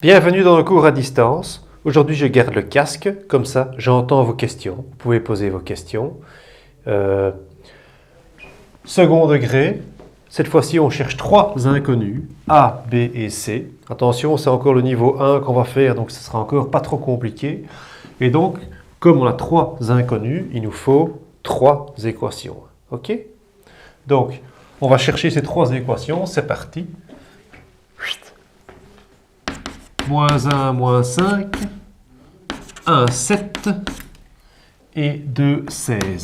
Bienvenue dans le cours à distance. Aujourd'hui, je garde le casque, comme ça j'entends vos questions. Vous pouvez poser vos questions. Second degré, cette fois-ci on cherche trois inconnus, A, B et C. Attention, c'est encore le niveau 1 qu'on va faire, donc ce sera encore pas trop compliqué. Et donc, comme on a trois inconnus, il nous faut trois équations. Ok? Donc, on va chercher ces trois équations, c'est parti. Moins 1, moins 5, 1, 7 et 2, 16.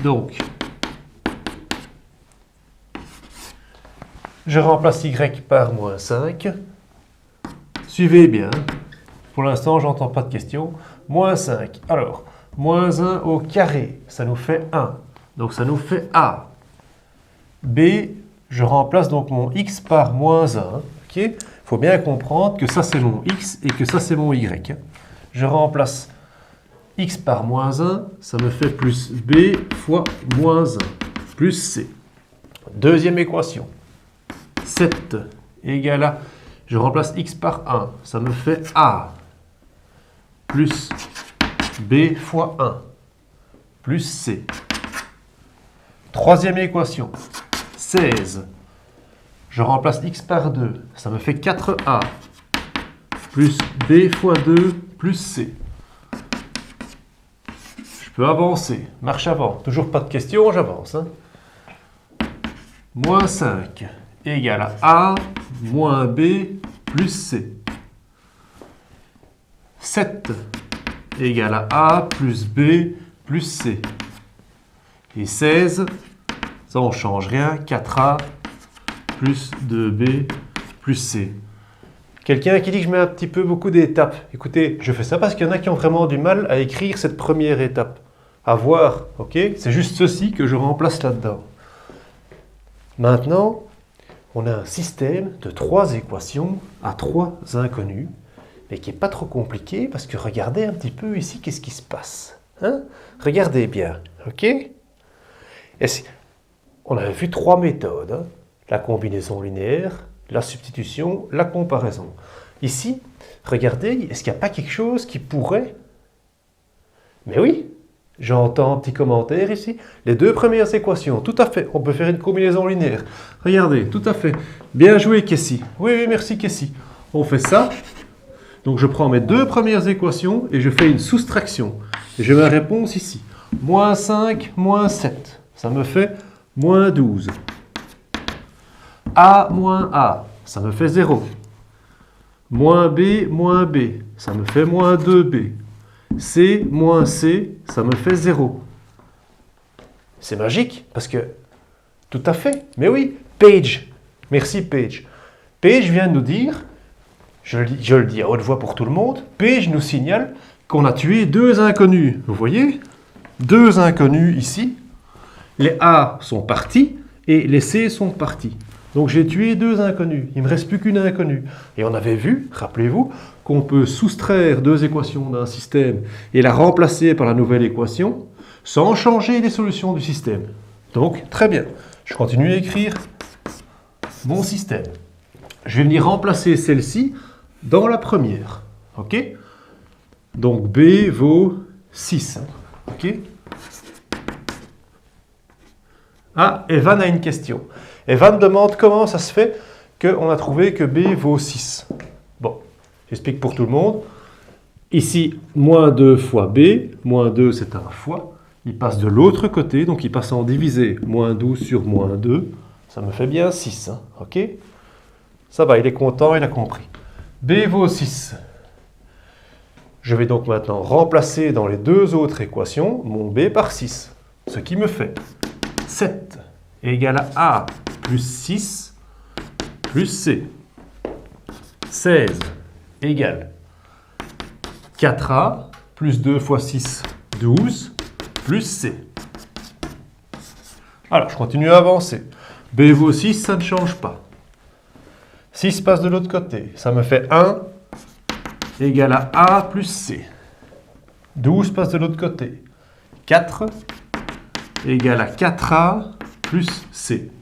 Donc, je remplace y par moins 5. Suivez bien. Pour l'instant, j'entends pas de questions. Moins 5. Alors, moins 1 au carré, ça nous fait 1. Donc, ça nous fait A. B, je remplace donc mon x par moins 1. Il faut bien comprendre que ça c'est mon x et que ça c'est mon y. Je remplace x par moins 1, ça me fait plus b fois moins 1, plus c. Deuxième équation. 7 égale à, je remplace x par 1, ça me fait a, plus b fois 1, plus c. Troisième équation. 16. Je remplace x par 2, ça me fait 4a, plus b fois 2, plus c. Je peux avancer, marche avant, toujours pas de questions, j'avance. Moins 5 égale à a, moins b, plus c. 7 égale à a, plus b, plus c. Et 16, ça on ne change rien, 4a, plus 2b, plus c. Quelqu'un qui dit que je mets un petit peu beaucoup d'étapes. Écoutez, je fais ça parce qu'il y en a qui ont vraiment du mal à écrire cette première étape. À voir, ok? C'est juste ceci que je remplace là-dedans. Maintenant, on a un système de trois équations à trois inconnus, mais qui n'est pas trop compliqué parce que regardez un petit peu ici qu'est-ce qui se passe. Hein? Regardez bien, ok? On avait vu trois méthodes. Hein? La combinaison linéaire, la substitution, la comparaison. Ici, regardez, est-ce qu'il n'y a pas quelque chose qui pourrait... Mais oui, j'entends un petit commentaire ici. Les deux premières équations, tout à fait, on peut faire une combinaison linéaire. Regardez, tout à fait. Bien joué, Kessie. Oui, merci, Kessie. On fait ça. Donc, je prends mes deux premières équations et je fais une soustraction. Et j'ai ma réponse ici. Moins 5, moins 7. Ça me fait moins 12. A moins A, ça me fait 0. Moins B, ça me fait moins 2B. C moins C, ça me fait 0. C'est magique, parce que... Tout à fait, mais oui, Paige. Merci Paige. Paige vient de nous dire, je le dis à haute voix pour tout le monde, Paige nous signale qu'on a tué deux inconnus. Vous voyez? Deux inconnus ici. Les A sont partis et les C sont partis. Donc j'ai tué deux inconnus, il ne me reste plus qu'une inconnue. Et on avait vu, rappelez-vous, qu'on peut soustraire deux équations d'un système et la remplacer par la nouvelle équation sans changer les solutions du système. Donc très bien, je continue à écrire mon système. Je vais venir remplacer celle-ci dans la première. Ok? Donc B vaut 6. Ok? Ah, Evan a une question. Evan demande comment ça se fait qu'on a trouvé que B vaut 6. Bon, j'explique pour tout le monde. Ici, moins 2 fois B, moins 2 c'est un fois. Il passe de l'autre côté, donc il passe en divisé. Moins 12 sur moins 2, ça me fait bien 6. Hein, ok? Ça va, il est content, il a compris. B vaut 6. Je vais donc maintenant remplacer dans les deux autres équations mon B par 6. Ce qui me fait 7 égale à A plus 6 plus C. 16 égale 4A plus 2 fois 6, 12 plus C. Alors, je continue à avancer. B vaut 6, ça ne change pas. 6 passe de l'autre côté. Ça me fait 1 égale à A plus C. 12 passe de l'autre côté. 4 égale à 4A plus C.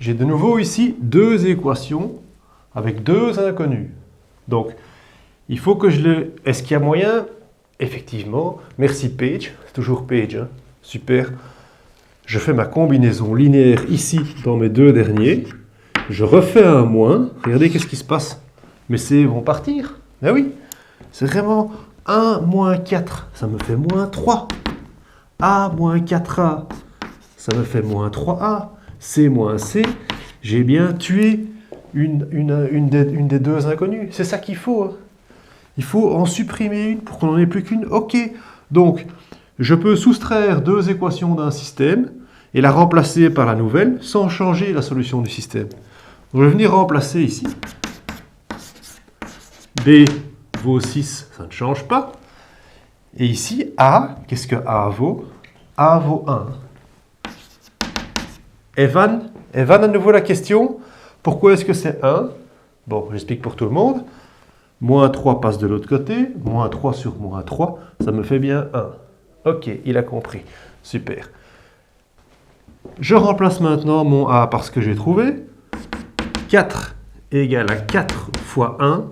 J'ai de nouveau ici deux équations avec deux inconnus. Donc, il faut que je le... Est-ce qu'il y a moyen? Effectivement. Merci Page. C'est toujours Page. Hein. Super. Je fais ma combinaison linéaire ici dans mes deux derniers. Je refais un moins. Regardez qu'est-ce qui se passe. Mes C vont partir. Ben oui. C'est vraiment 1 moins 4. Ça me fait moins 3. A moins 4A. Ça me fait moins 3A. C moins C. J'ai bien tué une des deux inconnues. C'est ça qu'il faut. Hein. Il faut en supprimer une pour qu'on n'en ait plus qu'une. Ok. Donc, je peux soustraire deux équations d'un système et la remplacer par la nouvelle sans changer la solution du système. Donc, je vais venir remplacer ici. B vaut 6, ça ne change pas. Et ici, A, qu'est-ce que A vaut? A vaut 1. Evan, à nouveau la question. Pourquoi est-ce que c'est 1? Bon, j'explique pour tout le monde. Moins 3 passe de l'autre côté. Moins 3 sur moins 3, ça me fait bien 1. Ok, il a compris. Super. Je remplace maintenant mon A par ce que j'ai trouvé. 4 égale à 4 fois 1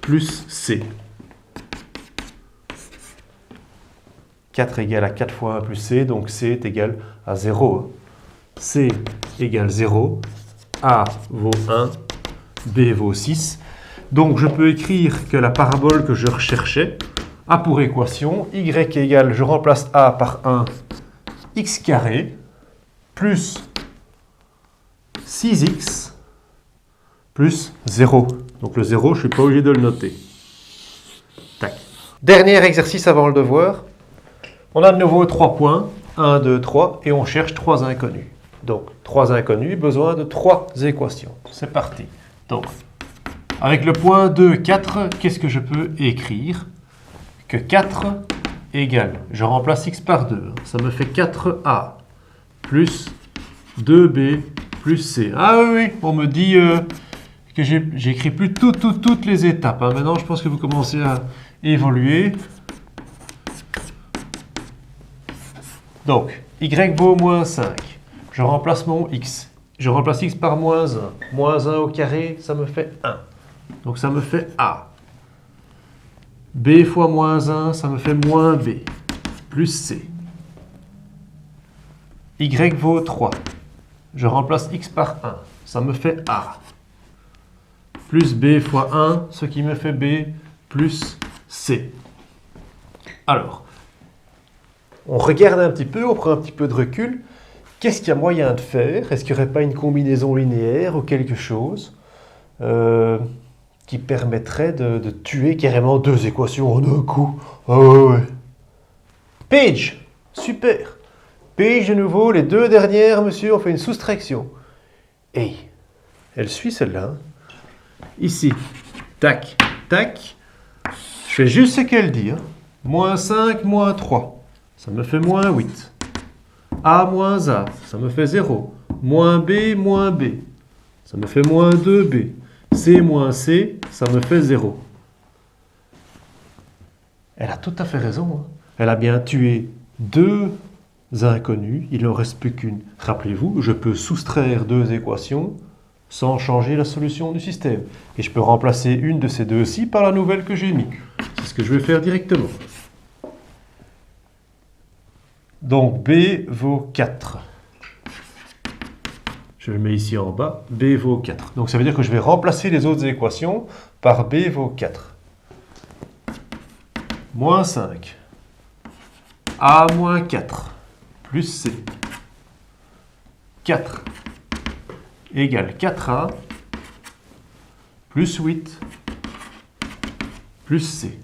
plus C. 4 égale à 4 fois 1 plus C, donc C est égal à 0. C égale 0, A vaut 1, B vaut 6. Donc je peux écrire que la parabole que je recherchais a pour équation y égale, je remplace A par 1, x carré, plus 6x, plus 0. Donc le 0, je ne suis pas obligé de le noter. Tac. Dernier exercice avant le devoir. On a de nouveau 3 points, 1, 2, 3, et on cherche 3 inconnus. Donc, 3 inconnus, besoin de 3 équations. C'est parti. Donc, avec le point 2, 4, qu'est-ce que je peux écrire? Que 4 égale, je remplace x par 2, ça me fait 4a plus 2b plus c. Ah oui, oui, on me dit que j'écris plus toutes les étapes. Hein. Maintenant, je pense que vous commencez à évoluer. Donc, y vaut moins 5. Je remplace mon x. Je remplace x par moins 1. Moins 1 au carré, ça me fait 1. Donc ça me fait a. B fois moins 1, ça me fait moins b. Plus c. Y vaut 3. Je remplace x par 1. Ça me fait a. Plus b fois 1, ce qui me fait b plus c. Alors, on regarde un petit peu, on prend un petit peu de recul. Qu'est-ce qu'il y a moyen de faire? Est-ce qu'il n'y aurait pas une combinaison linéaire ou quelque chose qui permettrait de tuer carrément deux équations en un coup? Ah ouais. Page, super. Page de nouveau, les deux dernières, monsieur, on fait une soustraction. Hey, elle suit celle-là. Hein. Ici, tac, tac. Je fais juste ce qu'elle dit. Hein. Moins 5, moins 3. Ça me fait moins 8. A moins A, ça me fait 0. Moins B, ça me fait moins 2B. C moins C, ça me fait 0. Elle a tout à fait raison. Hein. Elle a bien tué deux inconnus. Il n'en reste plus qu'une. Rappelez-vous, je peux soustraire deux équations sans changer la solution du système. Et je peux remplacer une de ces deux-ci par la nouvelle que j'ai mise. C'est ce que je vais faire directement. Donc B vaut 4. Je le mets ici en bas. B vaut 4. Donc ça veut dire que je vais remplacer les autres équations par B vaut 4. Moins 5. A moins 4. Plus C. 4 égale 4A plus 8 plus C.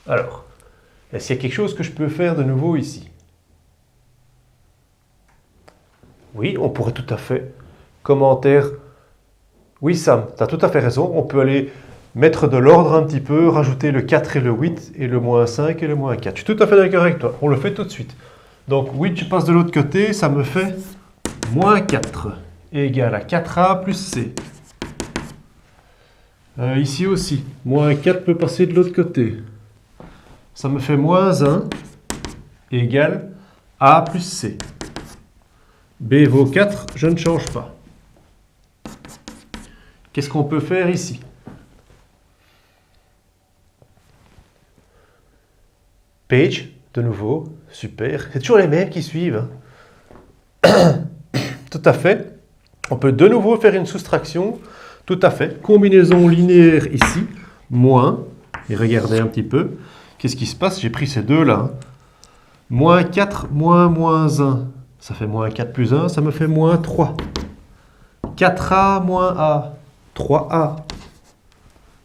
Alors, est-ce qu'il y a quelque chose que je peux faire de nouveau ici? Oui, on pourrait tout à fait. Commentaire. Oui, Sam, tu as tout à fait raison. On peut aller mettre de l'ordre un petit peu, rajouter le 4 et le 8, et le moins 5 et le moins 4. Je suis tout à fait d'accord avec toi. On le fait tout de suite. Donc, 8, je passe de l'autre côté, ça me fait moins 4, égale à 4A plus C. Ici aussi, moins 4 peut passer de l'autre côté. Ça me fait moins 1 égale A plus C. B vaut 4, je ne change pas. Qu'est-ce qu'on peut faire ici? Page, de nouveau, super. C'est toujours les mêmes qui suivent. Tout à fait. On peut de nouveau faire une soustraction. Tout à fait. Combinaison linéaire ici, moins. Et regardez un petit peu. Qu'est-ce qui se passe? J'ai pris ces deux-là. Moins 4, moins 1. Ça fait moins 4 plus 1, ça me fait moins 3. 4A moins A. 3A.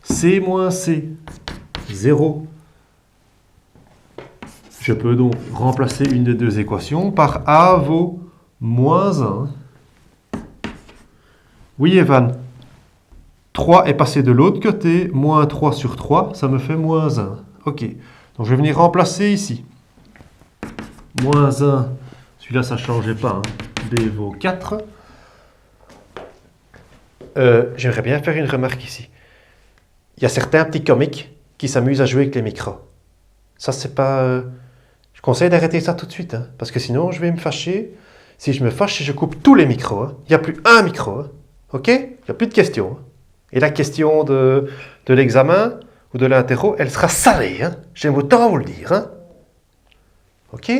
C moins C. 0. Je peux donc remplacer une des deux équations par A vaut moins 1. Oui, Evan. 3 est passé de l'autre côté. Moins 3 sur 3, ça me fait moins 1. OK. Donc, je vais venir remplacer ici. Moins 1. Celui-là, ça ne changeait pas. B vaut 4. J'aimerais bien faire une remarque ici. Il y a certains petits comiques qui s'amusent à jouer avec les micros. Ça, c'est pas... Je conseille d'arrêter ça tout de suite, hein, parce que sinon, je vais me fâcher. Si je me fâche, je coupe tous les micros. Hein. Il n'y a plus un micro. Hein. OK? Il n'y a plus de questions. Hein. Et la question de l'examen ou de l'interro, elle sera salée. Hein. J'aime autant vous le dire. Hein. OK?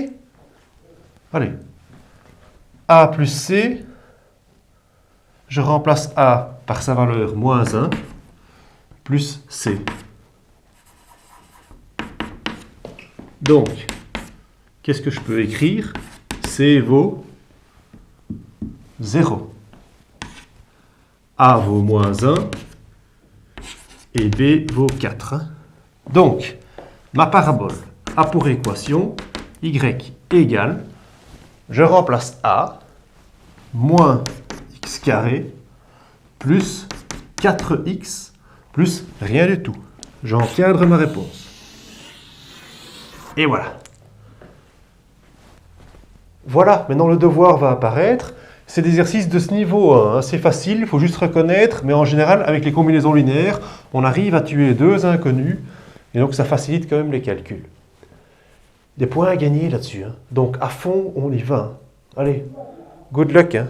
Allez. A plus C. Je remplace A par sa valeur moins 1 plus C. Donc, qu'est-ce que je peux écrire? C vaut 0. A vaut moins 1 et B vaut 4. Donc, ma parabole a pour équation y égale, je remplace A, moins x carré, plus 4x, plus rien du tout. J'encadre ma réponse. Et voilà. Voilà, maintenant le devoir va apparaître. C'est des exercices de ce niveau, hein. C'est facile, il faut juste reconnaître, mais en général, avec les combinaisons linéaires, on arrive à tuer deux inconnus, et donc ça facilite quand même les calculs. Des points à gagner là-dessus, hein. Donc à fond, on y va. Hein. Allez, good luck. Hein.